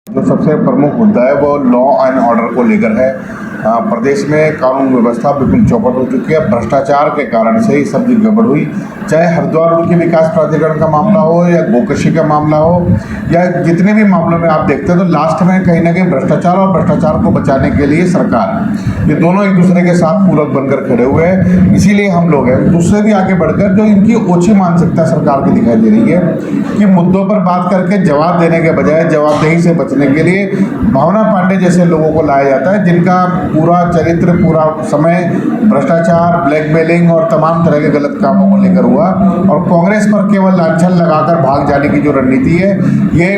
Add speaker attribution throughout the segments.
Speaker 1: जो सबसे प्रमुख मुद्दा है वो लॉ एंड ऑर्डर को लेकर है। प्रदेश में कानून व्यवस्था बिल्कुल चौपट हो चुकी है। भ्रष्टाचार के कारण से ही सब चीज गड़बड़ हुई, चाहे हरिद्वार रोड के विकास प्राधिकरण का मामला हो या गोकशी का मामला हो या जितने भी मामलों में आप देखते हैं तो लास्ट में कहीं ना कहीं भ्रष्टाचार और भ्रष्टाचार को बचाने के लिए सरकार, ये दोनों एक दूसरे के साथ पूरक बनकर खड़े हुए हैं। इसीलिए हम लोग हैं दूसरे भी आगे बढ़कर जो इनकी ओछी मानसिकता सरकार की दिखाई दे रही है कि मुद्दों पर बात करके जवाब देने के बजाय जवाबदेही से बचने के लिए भावना पांडे जैसे लोगों को लाया जाता है, जिनका पूरा चरित्र पूरा समय भ्रष्टाचार, ब्लैकमेलिंग और तमाम तरह के गलत कामों को लेकर हुआ और कांग्रेस पर केवल लांछन लगाकर भाग जाने की जो रणनीति है ये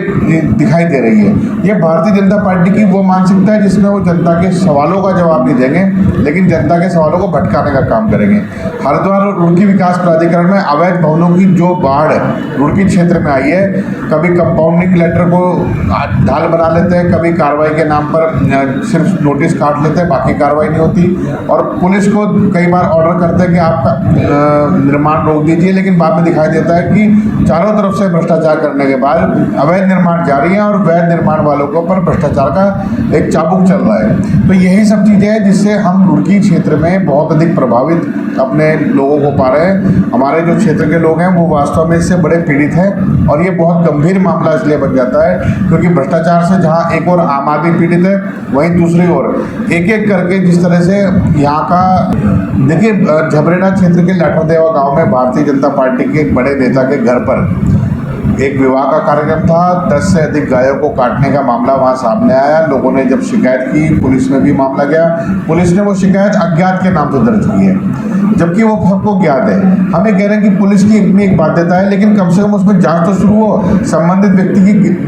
Speaker 1: दिखाई दे रही है। ये भारतीय जनता पार्टी की वो मानसिकता है जिसमें वो जनता के सवालों का जवाब नहीं देंगे लेकिन जनता के सवालों को भटकाने का काम करेंगे। हरिद्वार और रुड़की विकास प्राधिकरण में अवैध भवनों की जो बाढ़ रुड़की क्षेत्र में आई है, कभी कंपाउंडिंग लेटर को ढाल बना लेते हैं, कभी कार्रवाई के नाम पर सिर्फ नोटिस काट लेते हैं, बाकी कार्रवाई नहीं होती और पुलिस को कई बार ऑर्डर करते हैं कि आपका निर्माण रोक दीजिए, लेकिन बाद में दिखाई देता है कि चारों तरफ से भ्रष्टाचार करने के बाद अवैध निर्माण जारी है और वैध निर्माण वालों के ऊपर भ्रष्टाचार का एक चाबुक चल रहा है। तो यही सब चीज़ें हैं जिससे हम रुड़की क्षेत्र में बहुत अधिक प्रभावित अपने लोगों को पा रहे हैं। हमारे जो क्षेत्र के लोग हैं वो वास्तव में इससे बड़े पीड़ित हैं और ये बहुत गंभीर मामला इसलिए बन जाता है क्योंकि भ्रष्टाचार से जहाँ एक और आम आदमी पीड़ित है वहीं दूसरी ओर एक एक करके जिस तरह से यहाँ का देखिए झबरेड़ा क्षेत्र के लाठरदेवा गांव में भारतीय जनता पार्टी के एक बड़े नेता के घर पर एक विवाह का कार्यक्रम था, 10 से अधिक गायों को काटने का मामला वहां सामने आया। लोगों ने जब शिकायत की पुलिस में भी मामला गया, पुलिस ने वो शिकायत अज्ञात के नाम से दर्ज की है जबकि वो सबको ज्ञात है। हमें कह रहे हैं कि पुलिस की अपनी एक बाध्यता है लेकिन कम से कम उसमें जांच तो शुरू हो, संबंधित व्यक्ति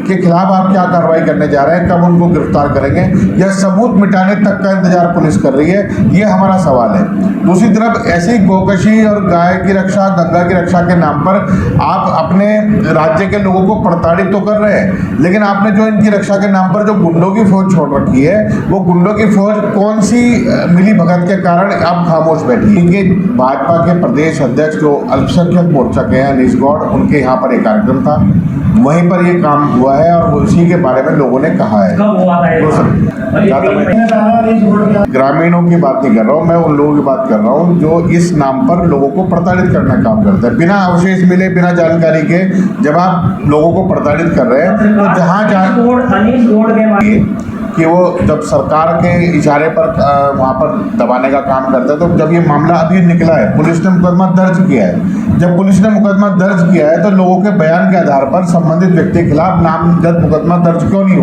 Speaker 1: के खिलाफ आप क्या कार्रवाई करने जा रहे हैं, कब उनको गिरफ्तार करेंगे या सबूत मिटाने तक का इंतजार पुलिस कर रही है, ये हमारा सवाल है। दूसरी तरफ ऐसे ही गोकशी और गाय की रक्षा, गंगा की रक्षा के नाम पर आप अपने राज्य के लोगों को प्रताड़ित तो कर रहे हैं लेकिन आपने जो इनकी रक्षा के नाम पर जो गुंडों की फौज छोड़ रखी है वो गुंडों की फौज कौन सी मिली भगत के कारण अब खामोश बैठी है। इनके भाजपा के प्रदेश अध्यक्ष जो अल्पसंख्यक मोर्चा के हैं अनीश गौड़, उनके यहाँ पर एक कार्यक्रम था, वहीं पर ये काम हुआ है और उसी के बारे में लोगों ने कहा है। ग्रामीणों की बात नहीं कर रहा हूँ मैं, उन लोगों की बात कर रहा हूँ जो इस नाम पर लोगों को प्रताड़ित करने का काम करते हैं बिना अवशेष मिले, बिना जानकारी के। जब आप लोगों को प्रताड़ित कर रहे हैं तो जहाँ कि वो जब सरकार के इशारे पर वहाँ पर दबाने का काम करता है, तो जब ये मामला अभी निकला है पुलिस ने मुकदमा दर्ज किया है। जब पुलिस ने मुकदमा दर्ज किया है तो लोगों के बयान के आधार पर संबंधित व्यक्ति के खिलाफ नामजद मुकदमा दर्ज क्यों नहीं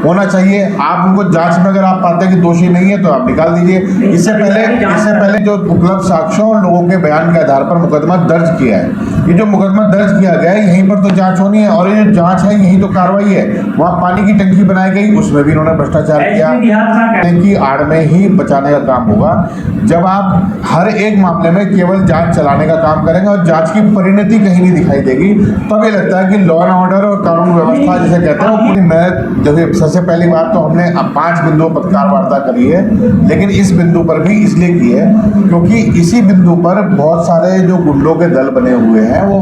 Speaker 1: होना चाहिए। आप उनको जांच में अगर आप पाते हैं कि दोषी नहीं है तो आप निकाल दीजिए। इससे पहले जो उपलब्ध साक्ष्यों और लोगों के बयान के आधार पर मुकदमा दर्ज किया है, ये जो मुकदमा दर्ज किया गया है यहीं पर तो जाँच होनी है और ये जो जाँच है यही तो कार्रवाई है। वहाँ पानी की टंकी बनाई गई, उसमें भी इन्होंने भ्रष्टाचार किया की आड़ में ही बचाने का काम होगा। जब आप हर एक मामले में केवल जांच चलाने का काम करेंगे और जांच की परिणति कहीं नहीं दिखाई देगी, तब ये लगता है कि लॉ एंड ऑर्डर और कानून व्यवस्था जिसे कहते हैं वो पूरी मैं जैसे सबसे पहली बात तो हमने 5 बिंदुओं पर पत्रकार वार्ता करी है, लेकिन इस बिंदु पर भी इसलिए की है क्योंकि इसी बिंदु पर बहुत सारे जो गुंडों के दल बने हुए हैं वो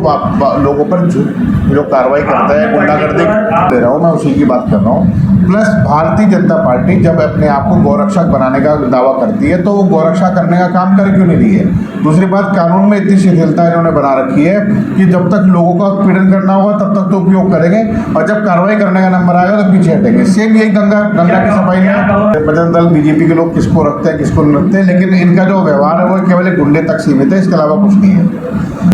Speaker 1: लोगों पर जो कार्रवाई करता है, गुंडागर्दी दे रहा हूँ मैं, उसी की बात कर रहा हूँ। प्लस भारतीय जनता पार्टी जब अपने आप को गौरक्षक बनाने का दावा करती है तो वो गौरक्षा करने का काम कर क्यों नहीं रही है। दूसरी बात, कानून में इतनी शिथिलता इन्होंने बना रखी है कि जब तक लोगों का पीड़न करना होगा तब तक तो उपयोग करेंगे और जब कार्रवाई करने का नंबर आएगा तो पीछे हटेंगे। सेम यही गंगा की सफाई में बजरंग दल बीजेपी के लोग किसको रखते हैं किसको नहीं रखते हैं, लेकिन इनका जो व्यवहार है वो केवल एक गुंडे तक सीमित है, इसके अलावा कुछ नहीं है।